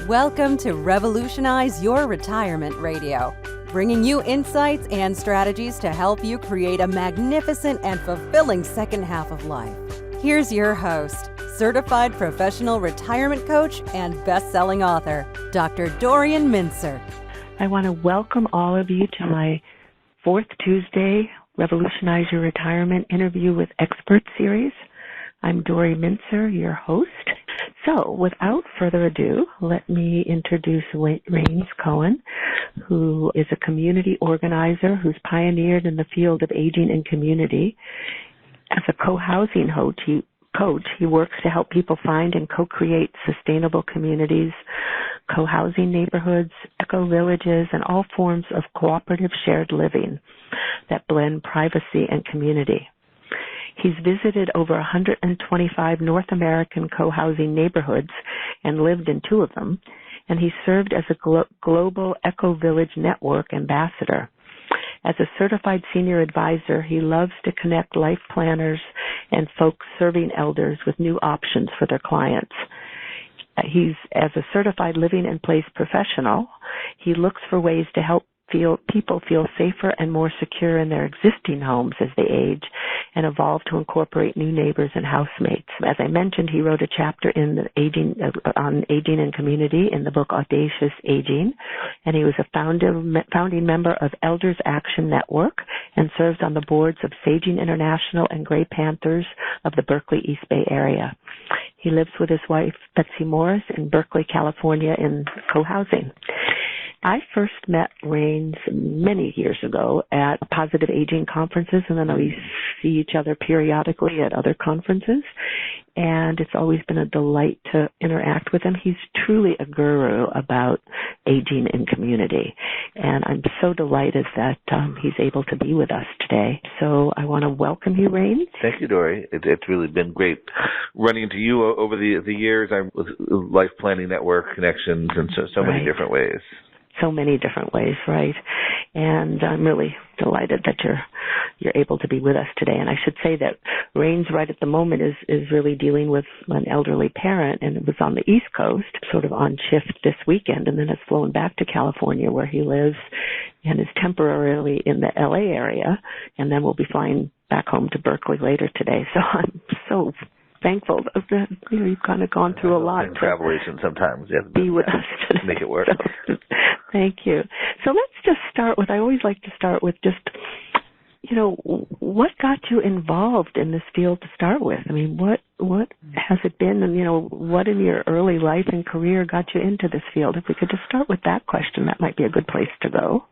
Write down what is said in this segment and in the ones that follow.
Welcome to Revolutionize Your Retirement Radio, bringing you insights and strategies to help you create a magnificent and fulfilling second half of life. Here's your host, certified professional retirement coach and best-selling author, Dr. Dorian Mintzer. I want to welcome all of you to my fourth Tuesday Revolutionize Your Retirement Interview with Expert series. I'm Dorian Mintzer, your host. So, without further ado, let me introduce Rains Cohen, who is a community organizer who's pioneered in the field of aging and community. As a co-housing coach, he works to help people find and co-create sustainable communities, co-housing neighborhoods, eco-villages, and all forms of cooperative shared living that blend privacy and community. He's visited over 125 North American co-housing neighborhoods and lived in 2 of them, and he served as a global eco-village network ambassador. As a certified senior advisor, he loves to connect life planners and folks serving elders with new options for their clients. As a certified living in place professional, he looks for ways to help people feel safer and more secure in their existing homes as they age and evolve to incorporate new neighbors and housemates. As I mentioned, he wrote a chapter on aging and community in the book Audacious Aging, and he was a founding member of Elders Action Network and serves on the boards of Saging International and Gray Panthers of the Berkeley East Bay area. He lives with his wife, Betsy Morris, in Berkeley, California, in co-housing. I first met Rains many years ago at positive aging conferences, and then we see each other periodically at other conferences, and it's always been a delight to interact with him. He's truly a guru about aging in community, and I'm so delighted that he's able to be with us today. So I want to welcome you, Rains. Thank you, Dory. It's really been great running into you over the years. I'm with Life Planning Network connections in so many different ways. So many different ways, right? And I'm really delighted that you're able to be with us today. And I should say that Rains right at the moment is really dealing with an elderly parent, and it was on the East Coast, sort of on shift this weekend, and then has flown back to California where he lives and is temporarily in the LA area, and then we'll be flying back home to Berkeley later today. So I'm so thankful that you've kind of gone through a lot. Travel agent sometimes. You have to be with us today. Make it work. So, thank you. So let's just start with, I always like to start with just, what got you involved in this field to start with? I mean, what has it been, and, what in your early life and career got you into this field? If we could just start with that question, that might be a good place to go.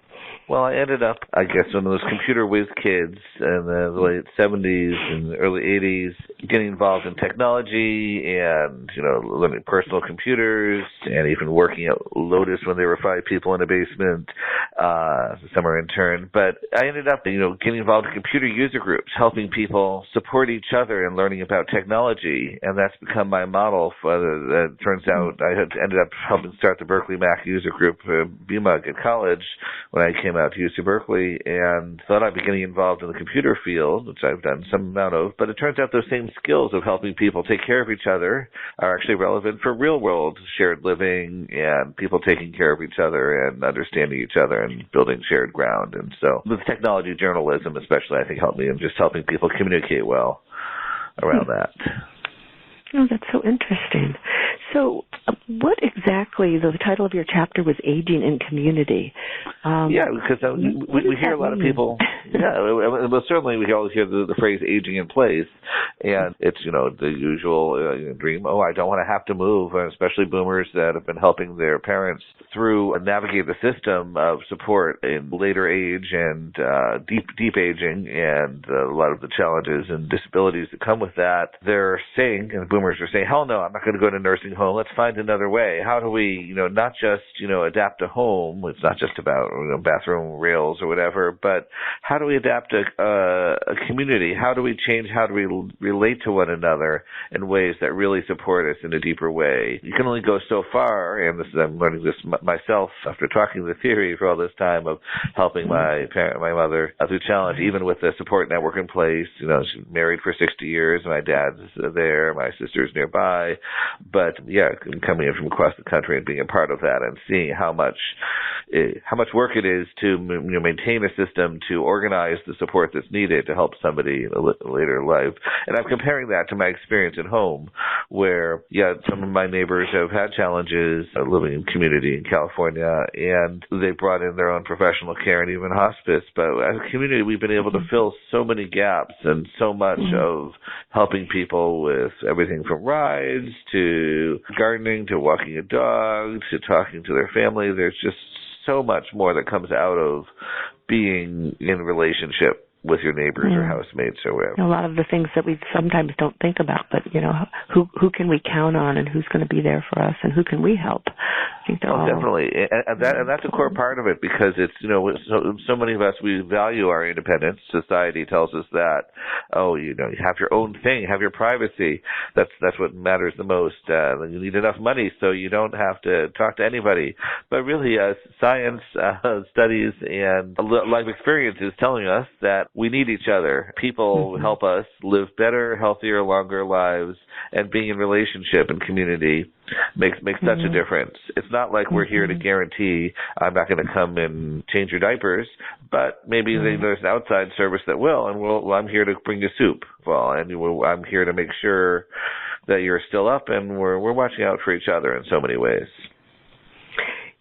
Well, I ended up, I guess, one of those computer whiz kids in the late 70s and early 80s, getting involved in technology and, learning personal computers and even working at Lotus when there were 5 people in a basement, as a summer intern. But I ended up, getting involved in computer user groups, helping people support each other and learning about technology. And that's become my model. It turns out I had ended up helping start the Berkeley Mac user group, BMUG, at college when I came out to UC Berkeley, and thought I'd be getting involved in the computer field, which I've done some amount of, but it turns out those same skills of helping people take care of each other are actually relevant for real-world shared living and people taking care of each other and understanding each other and building shared ground. And so with technology journalism especially, I think, helped me in just helping people communicate well around that. Oh, that's so interesting. So what exactly, the title of your chapter was Aging in Community. Because we hear a lot of people, well, certainly we always hear the phrase aging in place, and it's, the usual dream, I don't want to have to move, especially boomers that have been helping their parents through and navigate the system of support in later age and deep aging and a lot of the challenges and disabilities that come with that. They're saying, and boomers are saying, hell no, I'm not going to go to nursing home. Let's find another way. How do we, not just, adapt a home? It's not just about, bathroom rails or whatever, but how do we adapt a community? How do we change? How do we relate to one another in ways that really support us in a deeper way? You can only go so far, and I'm learning this myself after talking the theory for all this time of helping my mother through challenge, even with the support network in place. She's married for 60 years. My dad's there. My sister's nearby. But, coming in from across the country and being a part of that and seeing how much work it is to maintain a system to organize the support that's needed to help somebody later in life. And I'm comparing that to my experience at home, where some of my neighbors have had challenges living in community in California, and they brought in their own professional care and even hospice. But as a community, we've been able to fill so many gaps and so much of helping people with everything from rides to gardening to walking a dog to talking to their family. There's just so much more that comes out of being in relationship with your neighbors or housemates or whatever. A lot of the things that we sometimes don't think about, but who can we count on, and who's going to be there for us, and who can we help? I think they're all definitely, and that's a core part of it, because it's so many of us, we value our independence. Society tells us that you have your own thing, have your privacy. That's what matters the most. You need enough money so you don't have to talk to anybody. But really, science studies and life experience is telling us that we need each other. People help us live better, healthier, longer lives, and being in relationship and community makes such a difference. It's not like we're here to guarantee I'm not going to come and change your diapers, but maybe there's an outside service that will, and I'm here to bring you soup. Well, and I'm here to make sure that you're still up, and we're watching out for each other in so many ways.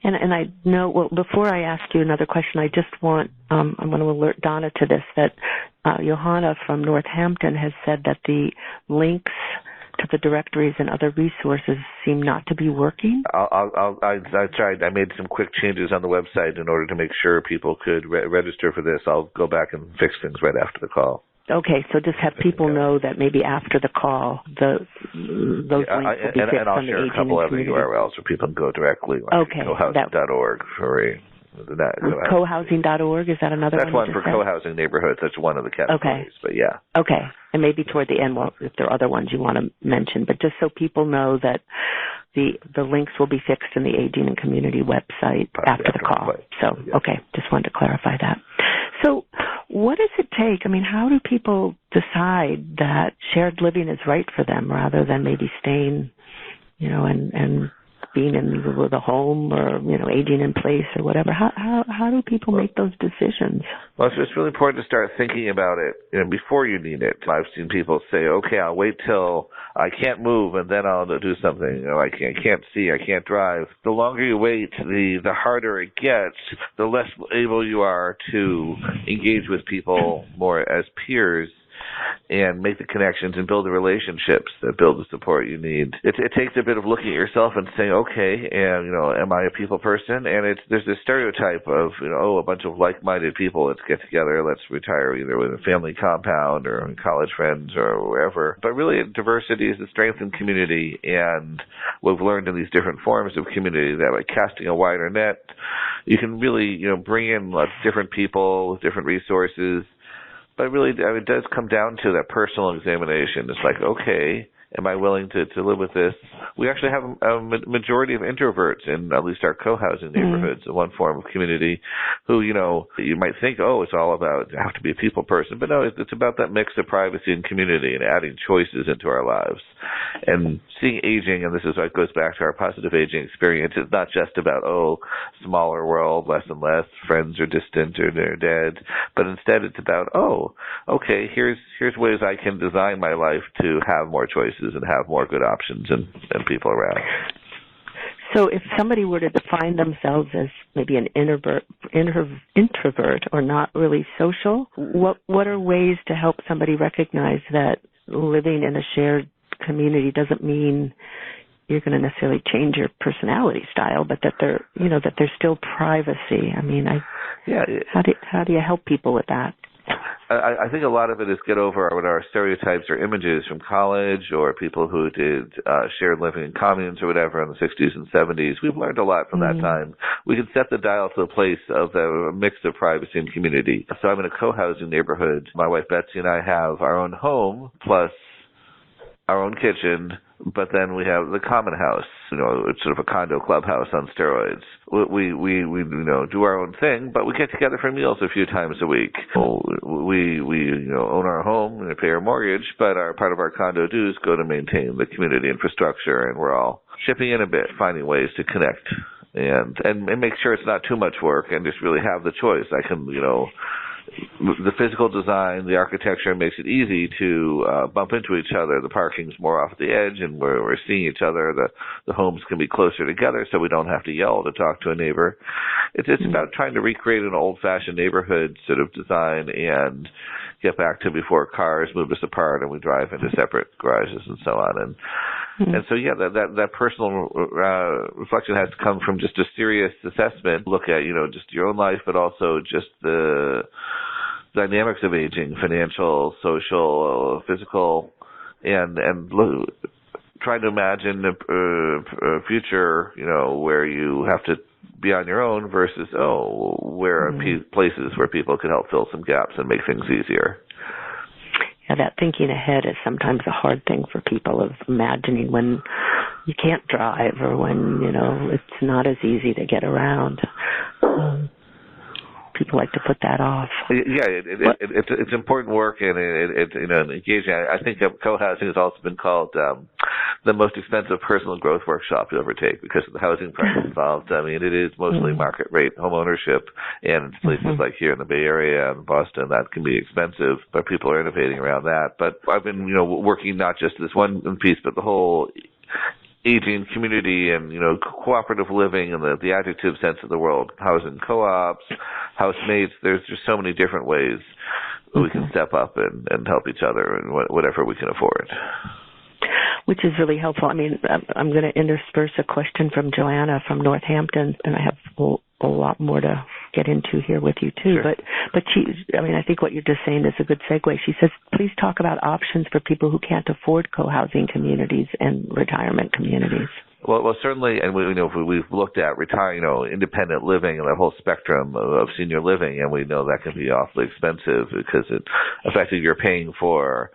And I know, well, before I ask you another question, I just want, I'm going to alert Donna to this, that Johanna from Northampton has said that the links to the directories and other resources seem not to be working. I tried. I made some quick changes on the website in order to make sure people could register for this. I'll go back and fix things right after the call. Okay, so just have people know that maybe after the call, those links will be fixed and I'll on the share a couple other URLs where people can go directly, like cohousing.org. Cohousing.org, is that another one? That's one for co-housing neighborhoods. That's one of the categories, but yeah. Okay, and maybe toward the end, if there are other ones you want to mention, but just so people know that the links will be fixed in the Aging and Community website after the call. So, okay, just wanted to clarify that. So, what does it take? I mean, how do people decide that shared living is right for them rather than maybe staying, and being in the home or, aging in place or whatever? How do people make those decisions? Well, it's really important to start thinking about it before you need it. I've seen people say, okay, I'll wait till I can't move and then I'll do something. I can't see, I can't drive. The longer you wait, the harder it gets, the less able you are to engage with people more as peers and make the connections and build the relationships that build the support you need. It takes a bit of looking at yourself and saying, okay, and am I a people person? And there's this stereotype of a bunch of like-minded people, let's get together, let's retire either with a family compound or college friends or wherever. But really, diversity is the strength in community, and we've learned in these different forms of community that by casting a wider net, you can really bring in different people with different resources. But really, it does come down to that personal examination. It's like, okay, am I willing to live with this? We actually have a majority of introverts in at least our co-housing neighborhoods, one form of community, who, you might think, it's all about, I have to be a people person. But no, it's about that mix of privacy and community and adding choices into our lives. And seeing aging, and this is what goes back to our positive aging experience, it's not just about, smaller world, less and less, friends are distant or they're dead. But instead it's about, okay, here's ways I can design my life to have more choices and have more good options and people around. So if somebody were to define themselves as maybe an introvert or not really social, what are ways to help somebody recognize that living in a shared community doesn't mean you're going to necessarily change your personality style, but that there's still privacy? I mean, how do you help people with that? I think a lot of it is get over our stereotypes or images from college or people who did shared living in communes or whatever in the 60s and 70s. We've learned a lot from that time. We can set the dial to the place of a mix of privacy and community. So I'm in a co-housing neighborhood. My wife Betsy and I have our own home plus our own kitchen, But then we have the common house, it's sort of a condo clubhouse on steroids. We do our own thing, but we get together for meals a few times a week. We own our home and pay our mortgage, but part of our condo dues go to maintain the community infrastructure, and we're all chipping in a bit, finding ways to connect and make sure it's not too much work and just really have the choice. I can, the physical design, the architecture makes it easy to bump into each other. The parking's more off the edge, and we're seeing each other. The homes can be closer together, so we don't have to yell to talk to a neighbor. It's about trying to recreate an old-fashioned neighborhood sort of design and get back to before cars moved us apart and we drive into separate garages and so on. And so, yeah, that personal reflection has to come from just a serious assessment. Look at, just your own life, but also just the dynamics of aging, financial, social, physical, and trying to imagine a future, where you have to be on your own versus, where are places where people can help fill some gaps and make things easier. Yeah, that thinking ahead is sometimes a hard thing for people, of imagining when you can't drive or when, it's not as easy to get around. People like to put that off. Yeah, it's important work, and it's engaging. I think co-housing has also been called the most expensive personal growth workshop you'll ever take because of the housing price involved. I mean, it is mostly market rate home ownership, and places like here in the Bay Area and Boston that can be expensive, but people are innovating around that. But I've been working not just this one piece, but the whole aging community and, cooperative living in the adjective sense of the world, housing co-ops, housemates. There's just so many different ways we can step up and help each other in whatever we can afford. Which is really helpful. I mean, I'm going to intersperse a question from Joanna from Northampton, and I have a lot more to get into here with you too. Sure. But I think what you're just saying is a good segue. She says, please talk about options for people who can't afford co-housing communities and retirement communities. Well, certainly, and we've looked at independent living and the whole spectrum of senior living, and we know that can be awfully expensive because effectively you're paying for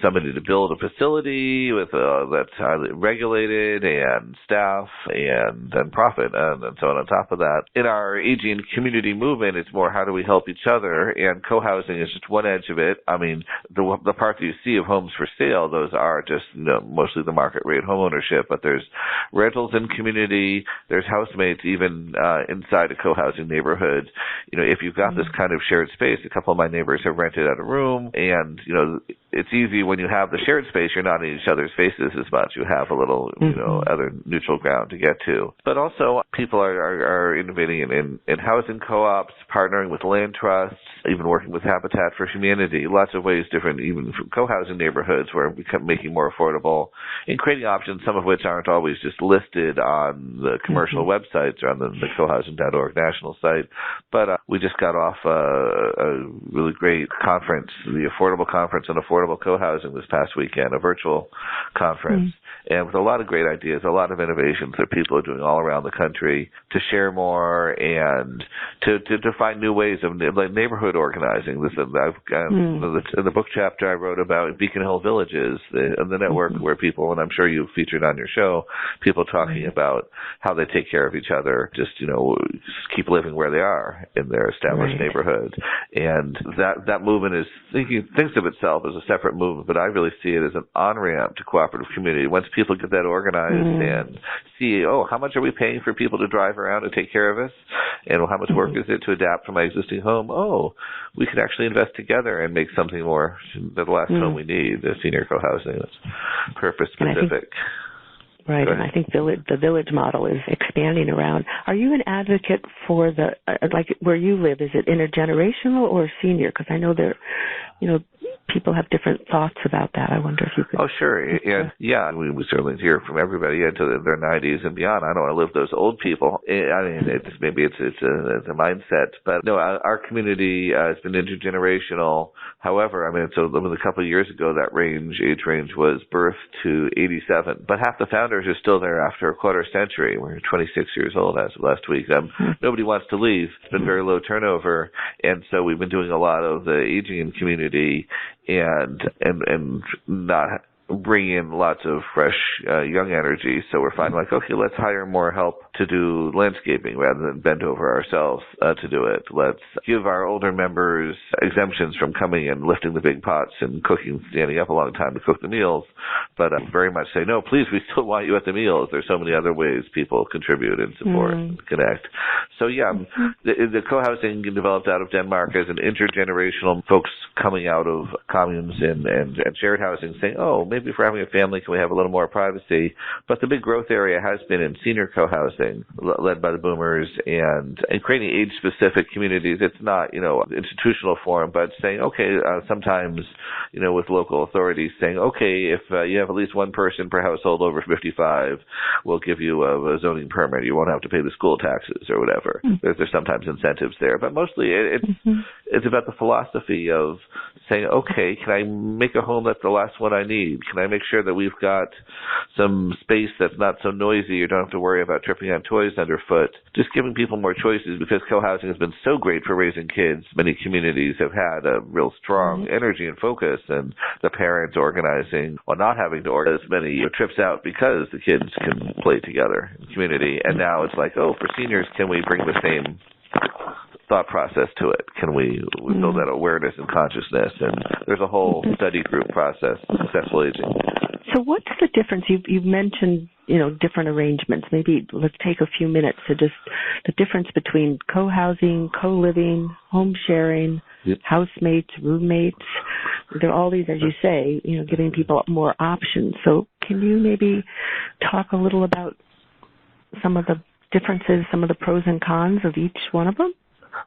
somebody to build a facility with that's highly regulated and staff and profit and so on top of that. In our aging community movement, it's more how do we help each other, and co-housing is just one edge of it. I mean, the part that you see of homes for sale, those are just mostly the market rate home ownership, but there's rentals in community, there's housemates even inside a co-housing neighborhood. If you've got this kind of shared space, a couple of my neighbors have rented out a room, and it's easy when you have the shared space, you're not in each other's faces as much. You have a little other neutral ground to get to. But also people are innovating in housing co-ops, partnering with land trusts, even working with Habitat for Humanity, lots of ways different, even from co-housing neighborhoods where we become making more affordable and creating options, some of which aren't always just listed on the commercial websites or on the cohousing.org national site. But we just got off a really great conference, the Affordable Conference on Affordable Co-Housing this past weekend, a virtual conference, and with a lot of great ideas, a lot of innovations that people are doing all around the country to share more and to find new ways of neighborhood organizing. This in the book chapter I wrote about Beacon Hill Villages, the network where people, and I'm sure you've featured on your show, people talking about how they take care of each other, just keep living where they are in their established neighborhood. And that movement thinks of itself as a separate movement, but I really see it as an on-ramp to cooperative community. Once people get that organized and see, how much are we paying for people to drive around and take care of us? And how much work is it to adapt from my existing home? We can actually invest together and make something more the last home we need, the senior co-housing that's purpose-specific. Right, and I think the village model is expanding around. Are you an advocate for where you live? Is it intergenerational or senior? Because I know people have different thoughts about that. I wonder if you could. Oh, sure. Yeah, we certainly hear from everybody into their 90s and beyond. I don't want to live those old people. I mean, it's a mindset. But no, our community has been intergenerational. However, so a couple of years ago, that age range was birth to 87. But half the founders are still there after a quarter century. We're 26 years old as of last week. Nobody wants to leave. It's been very low turnover. And so we've been doing a lot of the aging in community and not bring in lots of fresh, young energy. So we're finding like, okay, let's hire more help to do landscaping rather than bend over ourselves to do it. Let's give our older members exemptions from coming and lifting the big pots and cooking, standing up a long time to cook the meals. But very much say, no, please, we still want you at the meals. There's so many other ways people contribute and support and connect. So yeah, the co-housing developed out of Denmark as an intergenerational folks coming out of communes and shared housing saying, oh, maybe if we're having a family, can we have a little more privacy? But the big growth area has been in senior co-housing, led by the boomers, and creating age-specific communities. It's not, institutional form, but saying, okay, sometimes, with local authorities saying, okay, if you have at least one person per household over 55, we'll give you a zoning permit. You won't have to pay the school taxes or whatever. There's sometimes incentives there, but mostly it's about the philosophy of saying, okay, can I make a home that's the last one I need? Can I make sure that we've got some space that's not so noisy? You don't have to worry about tripping on toys underfoot. Just giving people more choices, because co-housing has been so great for raising kids. Many communities have had a real strong energy and focus, and the parents organizing or not having to organize as many trips out because the kids can play together in community. And now it's like, oh, for seniors, can we bring the same thought process to it? Can we build that awareness and consciousness? And there's a whole study group process, successful aging. So what's the difference? You've mentioned, different arrangements. Maybe let's take a few minutes to just the difference between co-housing, co-living, home sharing, housemates, roommates. There are all these, as you say, giving people more options. So can you maybe talk a little about some of the differences, some of the pros and cons of each one of them?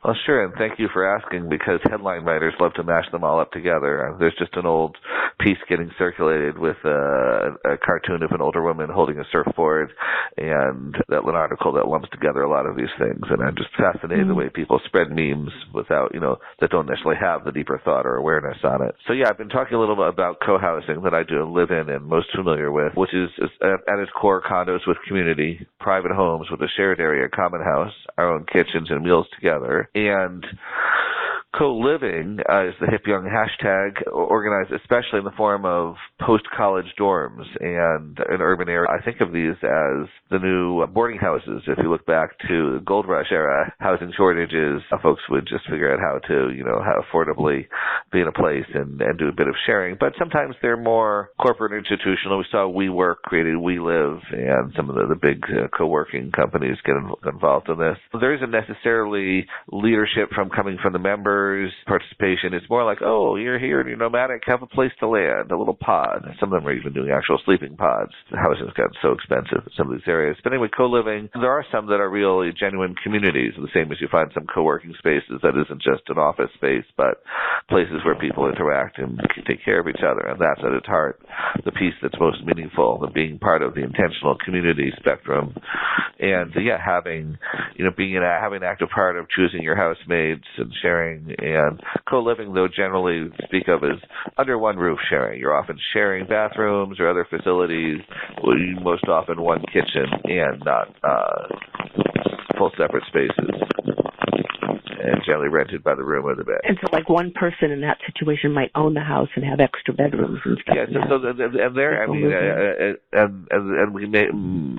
Well, sure, and thank you for asking, because headline writers love to mash them all up together. There's just an old piece getting circulated with a cartoon of an older woman holding a surfboard, and that an article that lumps together a lot of these things. And I'm just fascinated the way people spread memes without, that don't necessarily have the deeper thought or awareness on it. So yeah, I've been talking a little bit about co-housing that I do live in and most familiar with, which is at its core condos with community, private homes with a shared area, common house, our own kitchens and meals together. And co-living is the hip young hashtag, organized especially in the form of post-college dorms and in urban areas. I think of these as the new boarding houses. If you look back to the gold rush era, housing shortages, folks would just figure out how to, how affordably be in a place and do a bit of sharing. But sometimes they're more corporate institutional. We saw WeWork created WeLive, and some of the big co-working companies get involved in this. There isn't necessarily leadership coming from the members, participation. It's more like, oh, you're here and you're nomadic, have a place to land, a little pod. Some of them are even doing actual sleeping pods. The housing's gotten so expensive in some of these areas. But anyway, co-living, there are some that are really genuine communities, the same as you find some co-working spaces that isn't just an office space, but places where people interact and take care of each other. And that's at its heart the piece that's most meaningful, the being part of the intentional community spectrum. And having an active part of choosing your housemates and sharing. And co-living, though, generally speak of as under one roof sharing. You're often sharing bathrooms or other facilities, most often one kitchen, and not full separate spaces, and generally rented by the room or the bed. And so, like, one person in that situation might own the house and have extra bedrooms and stuff.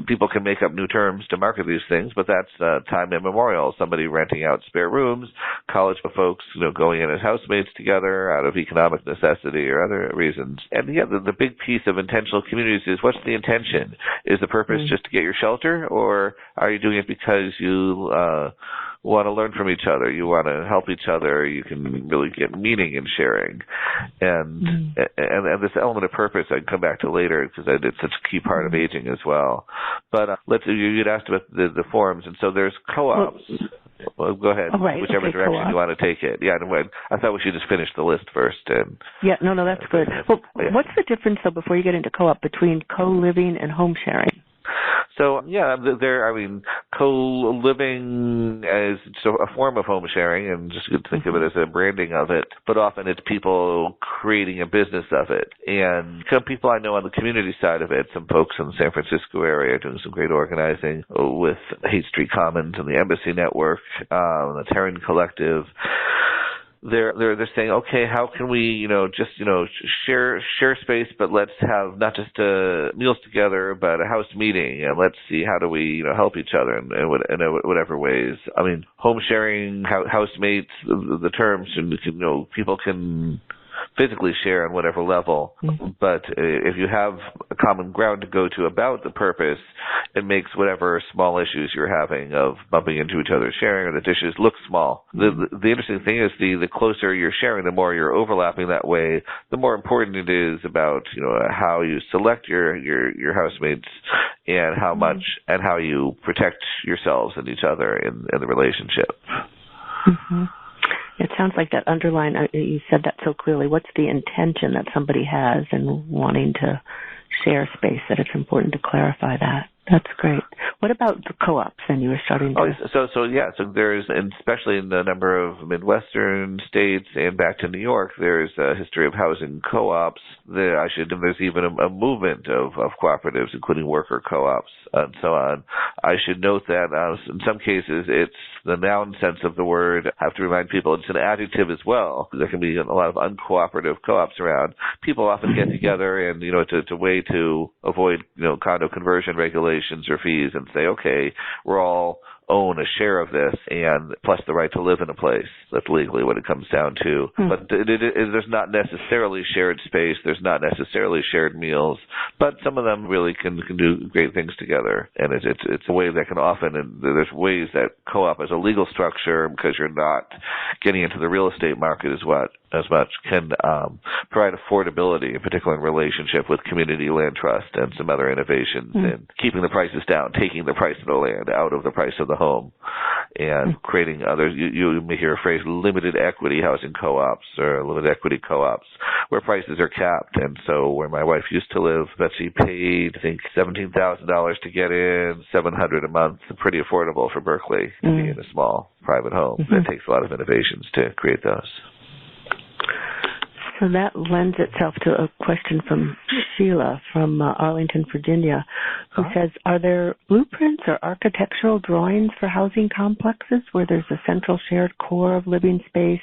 People can make up new terms to market these things, but that's time immemorial. Somebody renting out spare rooms, college folks, going in as housemates together out of economic necessity or other reasons. And the big piece of intentional communities is, what's the intention? Is the purpose just to get your shelter, or are you doing it because you want to learn from each other, you want to help each other, you can really get meaning in sharing. And this element of purpose I can come back to later, because it's such a key part of aging as well. But you'd asked about the forms, and so there's co-ops. Well, go ahead, whichever direction co-op. You want to take it. Yeah, I thought we should just finish the list first. No, that's good. Well, what's the difference, though, before you get into co-op, between co-living and home sharing? So, co-living is a form of home sharing, and just think of it as a branding of it, but often it's people creating a business of it. And some people I know on the community side of it, some folks in the San Francisco area are doing some great organizing with Hate Street Commons and the Embassy Network, the Terran Collective. they're saying, okay, how can we, just, share space, but let's have not just meals together, but a house meeting, and let's see how do we, help each other in whatever ways. I mean, home sharing, housemates, the terms, and people can physically share on whatever level, but if you have a common ground to go to about the purpose, it makes whatever small issues you're having of bumping into each other, sharing, or the dishes look small. The interesting thing is the closer you're sharing, the more you're overlapping that way, the more important it is about how you select your housemates and how much and how you protect yourselves and each other in the relationship. Mm-hmm. It sounds like that underline, you said that so clearly. What's the intention that somebody has in wanting to share space, that it's important to clarify that? That's great. What about the co-ops? And you were starting to... So there's, and especially in a number of Midwestern states and back to New York, there's a history of housing co-ops. There's even a movement of cooperatives, including worker co-ops and so on. I should note that in some cases it's the noun sense of the word. I have to remind people it's an adjective as well. There can be a lot of uncooperative co-ops around. People often get together and, to way to avoid, condo conversion regulations or fees and say, okay, we're all own a share of this, and plus the right to live in a place. That's legally what it comes down to. But there's not necessarily shared space. There's not necessarily shared meals. But some of them really can do great things together. And it's a way that can often, and there's ways that co-op as a legal structure, because you're not getting into the real estate market as much, can provide affordability, in particular in relationship with community land trust and some other innovations in keeping the prices down, taking the price of the land out of the price of the home, and creating others. You may hear a phrase, limited equity housing co-ops or limited equity co-ops, where prices are capped. And so where my wife used to live, Betsy paid, I think, $17,000 to get in, $700 a month, pretty affordable for Berkeley to be in a small private home. It takes a lot of innovations to create those. So that lends itself to a question from Sheila from Arlington, Virginia, who says, are there blueprints or architectural drawings for housing complexes where there's a central shared core of living space,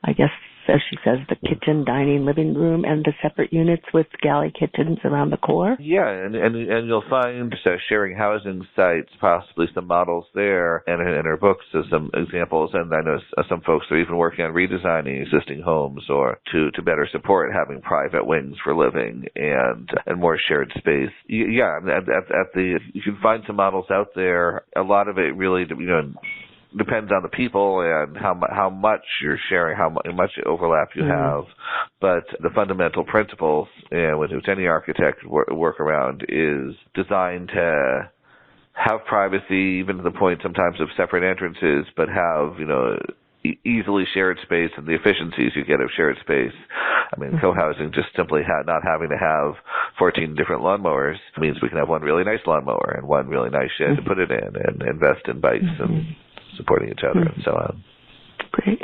I guess, as she says, the kitchen, dining, living room, and the separate units with galley kitchens around the core? Yeah, and you'll find sharing housing sites, possibly some models there, and in her books some examples. And I know some folks are even working on redesigning existing homes or to better support having private wings for living and more shared space. Yeah, you can find some models out there. A lot of it really, depends on the people and how much you're sharing, how much overlap you have. But the fundamental principles, which any architect work around, is designed to have privacy, even to the point sometimes of separate entrances, but have, easily shared space and the efficiencies you get of shared space. I mean, co-housing, just simply not having to have 14 different lawnmowers means we can have one really nice lawnmower and one really nice shed to put it in and invest in bikes and supporting each other and so on. Great.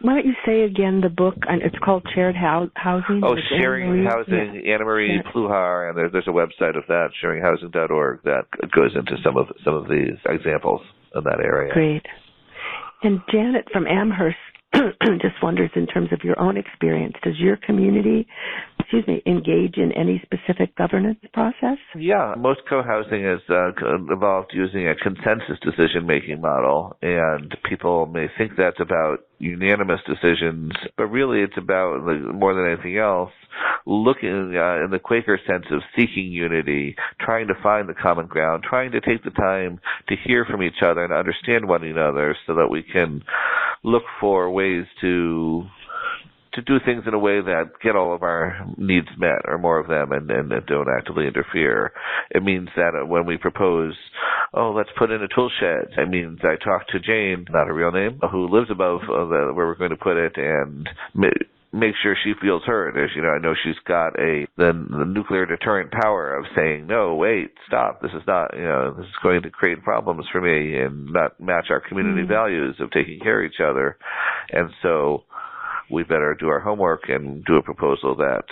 Why don't you say again the book? It's called Shared Housing. Oh, Sharing Housing, Anna Marie Pluhar, and there's a website of that, sharinghousing.org, that goes into some of these examples in that area. Great. And Janet from Amherst just wonders, in terms of your own experience, does your community, engage in any specific governance process? Yeah, most co-housing has evolved using a consensus decision-making model, and people may think that's about unanimous decisions, but really it's about, more than anything else, looking in the Quaker sense of seeking unity, trying to find the common ground, trying to take the time to hear from each other and understand one another so that we can look for ways to do things in a way that get all of our needs met, or more of them, and don't actively interfere. It means that when we propose, let's put in a tool shed, it means I talk to Jane, not her real name, who lives above where we're going to put it, and make sure she feels heard. As I know she's got the nuclear deterrent power of saying, no, wait, stop. This is not, this is going to create problems for me and not match our community values of taking care of each other. And so we better do our homework and do a proposal that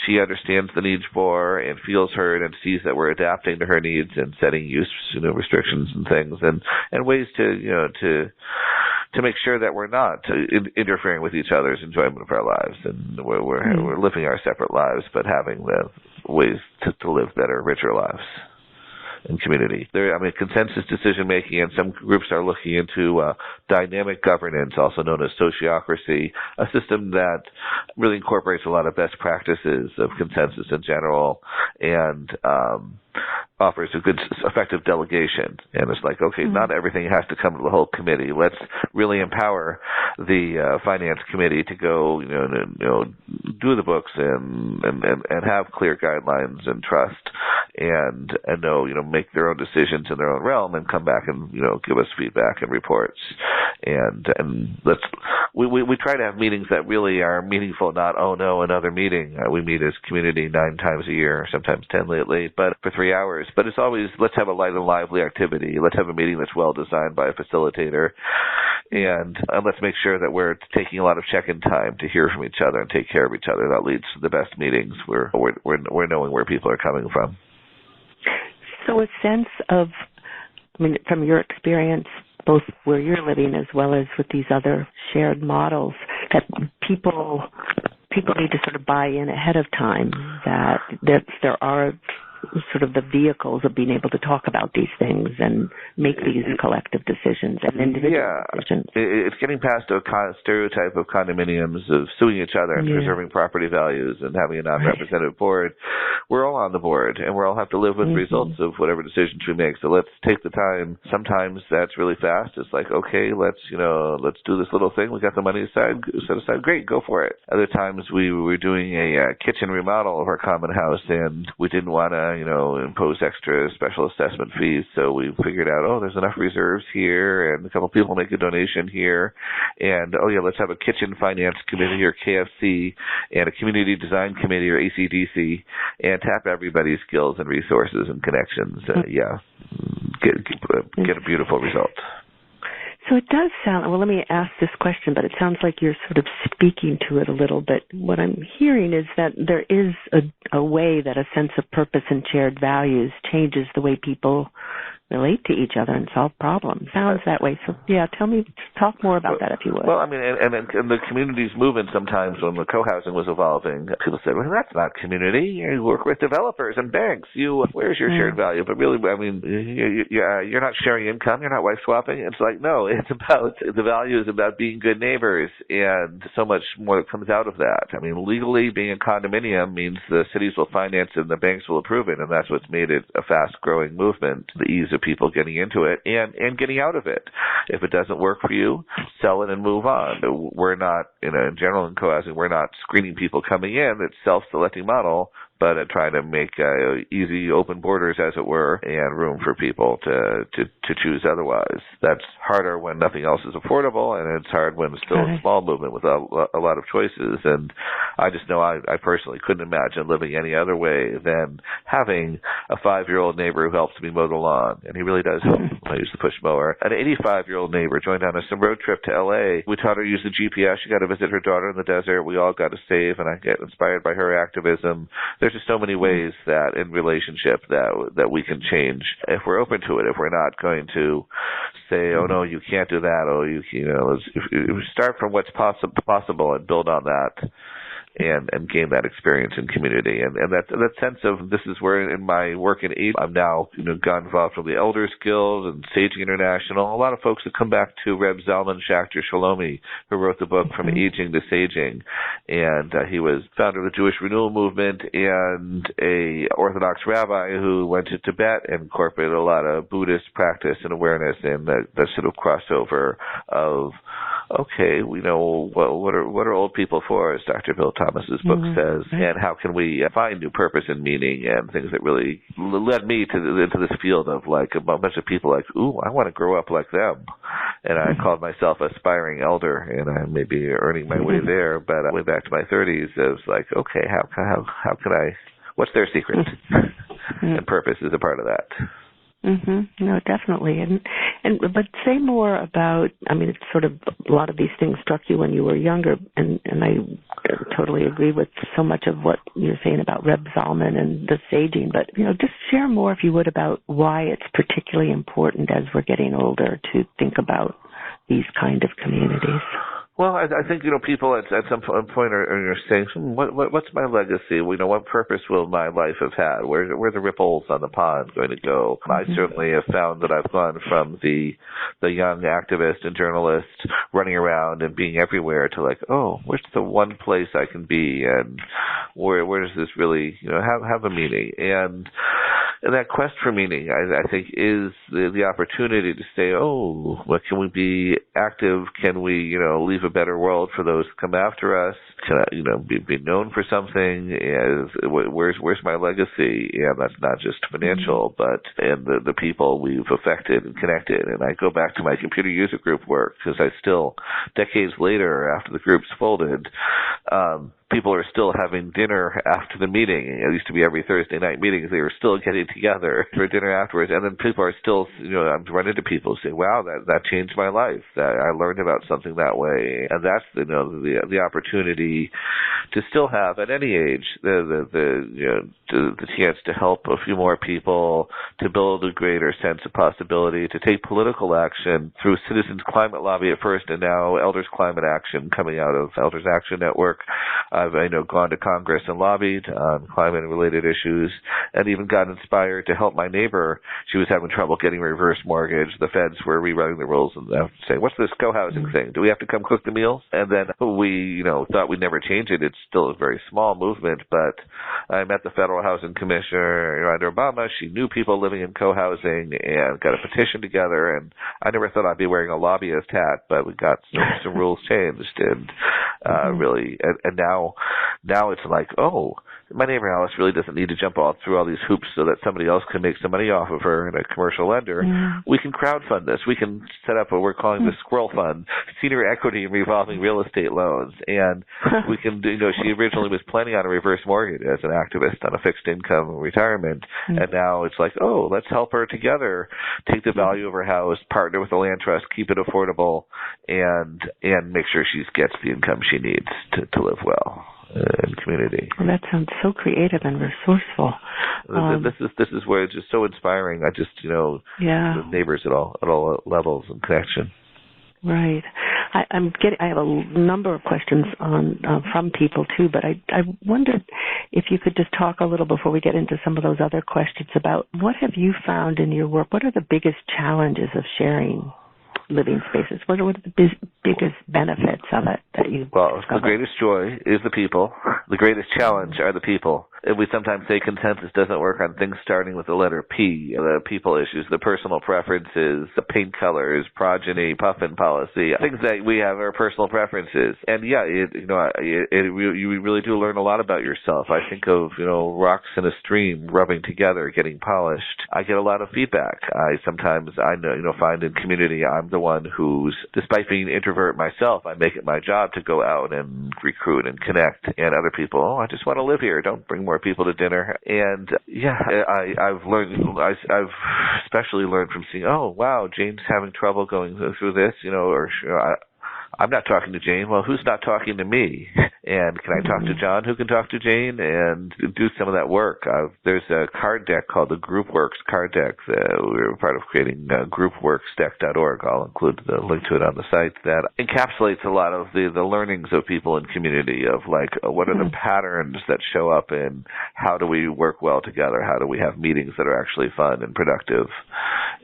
she understands the needs for and feels heard and sees that we're adapting to her needs and setting use, restrictions and things and ways to to make sure that we're not interfering with each other's enjoyment of our lives, and we're living our separate lives, but having the ways to live better, richer lives in community. Consensus decision-making, and some groups are looking into dynamic governance, also known as sociocracy, a system that really incorporates a lot of best practices of consensus in general and offers a good, effective delegation. And it's like, okay, not everything has to come to the whole committee. Let's really empower the finance committee to go, do the books and have clear guidelines and trust and know, make their own decisions in their own realm and come back and, give us feedback and reports. And we try to have meetings that really are meaningful, not, oh no, another meeting. We meet as community 9 times a year, sometimes 10 lately, but for 3 hours. But it's always, let's have a light and lively activity. Let's have a meeting that's well designed by a facilitator. And let's make sure that we're taking a lot of check-in time to hear from each other and take care of each other. That leads to the best meetings. We're knowing where people are coming from. So a sense of, from your experience, both where you're living as well as with these other shared models, that people need to sort of buy in ahead of time, that there are sort of the vehicles of being able to talk about these things and make these collective decisions and individual decisions. It's getting past a stereotype of condominiums of suing each other and preserving property values and having a non-representative board. We're all on the board, and we all have to live with the results of whatever decisions we make. So let's take the time. Sometimes that's really fast. It's like, okay, let's do this little thing. We got the money set aside. Great, go for it. Other times we were doing a kitchen remodel of our common house, and we didn't want to impose extra special assessment fees. So we figured out, there's enough reserves here, and a couple people make a donation here, and let's have a kitchen finance committee or KFC and a community design committee or ACDC, and tap everybody's skills and resources and connections. Get a beautiful result. So it does sound, let me ask this question, but it sounds like you're sort of speaking to it a little bit. What I'm hearing is that there is a way that a sense of purpose and shared values changes the way people relate to each other and solve problems. Sounds that way. So, talk more about that if you would. Well, and the community's movement sometimes when the co-housing was evolving, people said, well, that's not community. You work with developers and banks. Where's your shared value? But really, you're not sharing income. You're not wife swapping. It's like, no, the value is about being good neighbors, and so much more that comes out of that. Legally, being a condominium means the cities will finance it and the banks will approve it, and that's what's made it a fast-growing movement, the ease of people getting into it and getting out of it. If it doesn't work for you, sell it and move on. We're not, in general in co-housing, we're not screening people coming in. It's self-selecting model, but trying to make easy open borders, as it were, and room for people to choose otherwise. That's harder when nothing else is affordable, and it's hard when it's still a small movement with a lot of choices. And I just know I personally couldn't imagine living any other way than having a 5-year-old neighbor who helps me mow the lawn, and he really does help. I use the push mower. An 85-year-old neighbor joined on some road trip to L.A. We taught her to use the GPS. She got to visit her daughter in the desert. We all got to save, and I get inspired by her activism. There's just so many ways that in relationship that we can change if we're open to it. If we're not going to say, oh no, you can't do that. If you start from what's possible and build on that. And gain that experience in community. And that sense of, this is where in my work in age, I'm now got involved with the Elders Guild and Saging International. A lot of folks have come back to Reb Zalman Schachter Shalomi, who wrote the book From Aging to Saging. And he was founder of the Jewish Renewal Movement and a Orthodox rabbi who went to Tibet and incorporated a lot of Buddhist practice and awareness and that sort of crossover of, okay, we know what are old people for, as Dr. Bill Thomas's book says, and how can we find new purpose and meaning, and things that really led me into this field of like a bunch of people like, ooh, I want to grow up like them. And I called myself aspiring elder, and I may be earning my way there, but way back to my 30s, I was like, okay, how can I, what's their secret? And purpose is a part of that. No, definitely. But say more about, it's sort of, a lot of these things struck you when you were younger, and I totally agree with so much of what you're saying about Reb Zalman and the saging, but, just share more, if you would, about why it's particularly important as we're getting older to think about these kind of communities? Well, I think, people at some point are saying, what's my legacy? What purpose will my life have had? Where are the ripples on the pond going to go? I certainly have found that I've gone from the young activist and journalist running around and being everywhere to where's the one place I can be, and where does this really, have a meaning? And that quest for meaning, I think, is the opportunity to say, what can we be active? Can we, leave a better world for those who come after us? Can I, be known for something? Where's my legacy? And that's not just financial, but in the people we've affected and connected. And I go back to my computer user group work, because I still, decades later, after the group's folded, people are still having dinner after the meeting. It used to be every Thursday night meetings. They were still getting together for dinner afterwards. And then people are still, I've run into people who say, wow, that changed my life. That I learned about something that way. And that's, the opportunity to still have, at any age, the chance to help a few more people, to build a greater sense of possibility, to take political action through Citizens Climate Lobby at first, and now Elders Climate Action coming out of Elders Action Network. I've gone to Congress and lobbied on climate-related issues, and even got inspired to help my neighbor. She was having trouble getting a reverse mortgage. The feds were rewriting the rules and saying, what's this co-housing thing? Do we have to come cook the meals? And then we, thought we'd never change it. It's still a very small movement, but I met the Federal Housing Commissioner under Obama. She knew people living in co-housing and got a petition together, and I never thought I'd be wearing a lobbyist hat, but we got some rules changed, and really, and now it's my neighbor Alice really doesn't need to jump through all these hoops so that somebody else can make some money off of her and a commercial lender. We can crowdfund this. We can set up what we're calling the Squirrel Fund, senior equity and revolving real estate loans. And we can do, she originally was planning on a reverse mortgage as an activist on a fixed income retirement. And now it's let's help her together, take the value of her house, partner with the land trust, keep it affordable, and make sure she gets the income she needs to live well in community. Well, that sounds so creative and resourceful. This is where it's just so inspiring. I just with neighbors at all levels and connection. Right. I have a number of questions from people too, but I wondered if you could just talk a little before we get into some of those other questions about what have you found in your work? What are the biggest challenges of sharing living spaces? What are the biggest benefits of it that you discovered? The greatest joy is the people. The greatest challenge are the people. And we sometimes say consensus doesn't work on things starting with the letter P, the people issues, the personal preferences, the paint colors, progeny, puffin policy, things that we have are personal preferences. And you really do learn a lot about yourself. I think of, rocks in a stream rubbing together, getting polished. I get a lot of feedback. I find in community I'm the one who's, despite being an introvert myself, I make it my job to go out and recruit and connect. And other people, I just want to live here. Don't bring more people to dinner. And I've especially learned from seeing, wow, Jane's having trouble going through this, I'm not talking to Jane. Well, who's not talking to me? And can I talk to John, who can talk to Jane, and do some of that work? There's a card deck called the GroupWorks card deck. We were part of creating groupworksdeck.org. I'll include the link to it on the site. That encapsulates a lot of the learnings of people in community of what are the patterns that show up in how do we work well together? How do we have meetings that are actually fun and productive,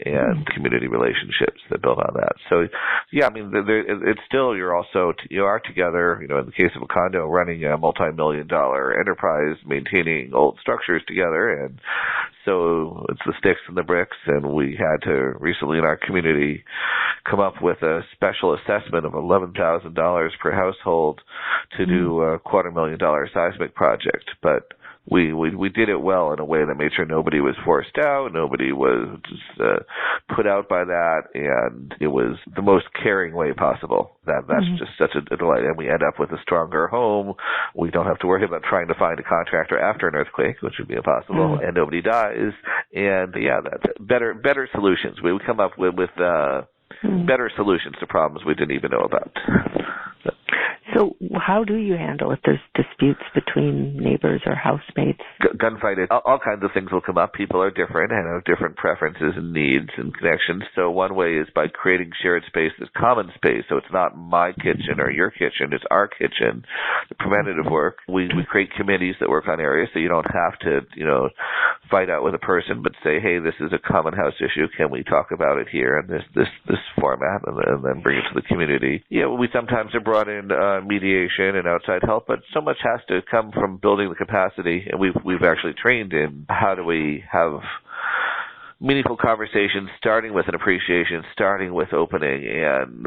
and community relationships that build on that? So, it's still, you are together, in the case of a condo, running a multi-million-dollar enterprise, maintaining old structures together. And so it's the sticks and the bricks. And we had to recently in our community come up with a special assessment of $11,000 per household to do a $250,000 seismic project. But we did it well in a way that made sure nobody was forced out, nobody was put out by that, and it was the most caring way possible. That's just such a delight, and we end up with a stronger home. We don't have to worry about trying to find a contractor after an earthquake, which would be impossible, and nobody dies. And that's better solutions. We would come up with better solutions to problems we didn't even know about. So how do you handle if there's disputes between neighbors or housemates? Gunfight, all kinds of things will come up. People are different and have different preferences and needs and connections. So one way is by creating shared space that's common space. So it's not my kitchen or your kitchen, it's our kitchen. The preventative work, we create committees that work on areas so you don't have to, fight out with a person, but say, hey, this is a common house issue. Can we talk about it here in this format, and then bring it to the community? Yeah, we sometimes have brought in mediation and outside help, but so much has to come from building the capacity, and we've actually trained in how do we have meaningful conversations, starting with an appreciation, starting with opening, and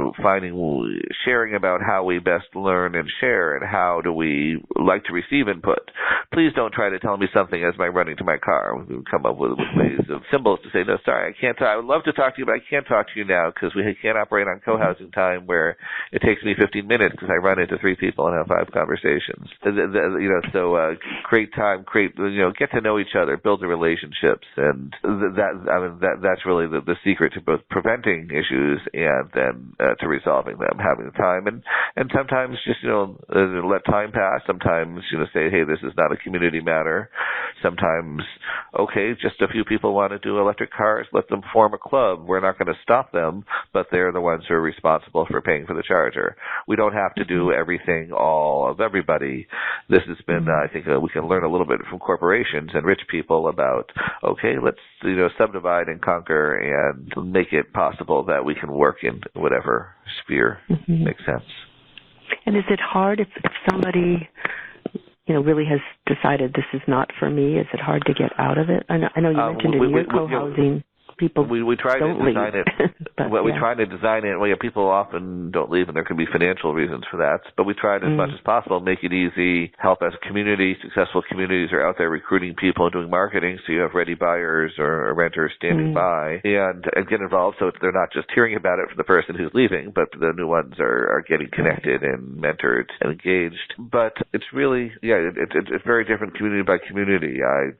sharing about how we best learn and share, and how do we like to receive input. Please don't try to tell me something as I'm running to my car. We come up with ways of symbols to say, no, sorry, I can't talk. I would love to talk to you, but I can't talk to you now because we can't operate on co-housing time where it takes me 15 minutes because I run into 3 people and have 5 conversations. So create time, get to know each other, build the relationships, and that's really the secret to both preventing issues and then to resolving them, having the time, and sometimes just let time pass. Sometimes say, hey, this is not a community matter. Sometimes, okay, just a few people want to do electric cars, let them form a club. We're not going to stop them, but they're the ones who are responsible for paying for the charger. We don't have to do everything all of everybody. This has been, I think, we can learn a little bit from corporations and rich people about, okay, let's subdivide and conquer and make it possible that we can work in whatever sphere makes sense. And is it hard if somebody really has decided this is not for me? Is it hard to get out of it? I know you mentioned in your co-housing people we try to design it. We try to design it. Well, people often don't leave, and there can be financial reasons for that. But we try to, as much as possible, make it easy. Help as a community. Successful communities are out there recruiting people and doing marketing, so you have ready buyers or renters standing by and get involved. So they're not just hearing about it from the person who's leaving, but the new ones are getting connected and mentored and engaged. But it's really, it's very different community by community. I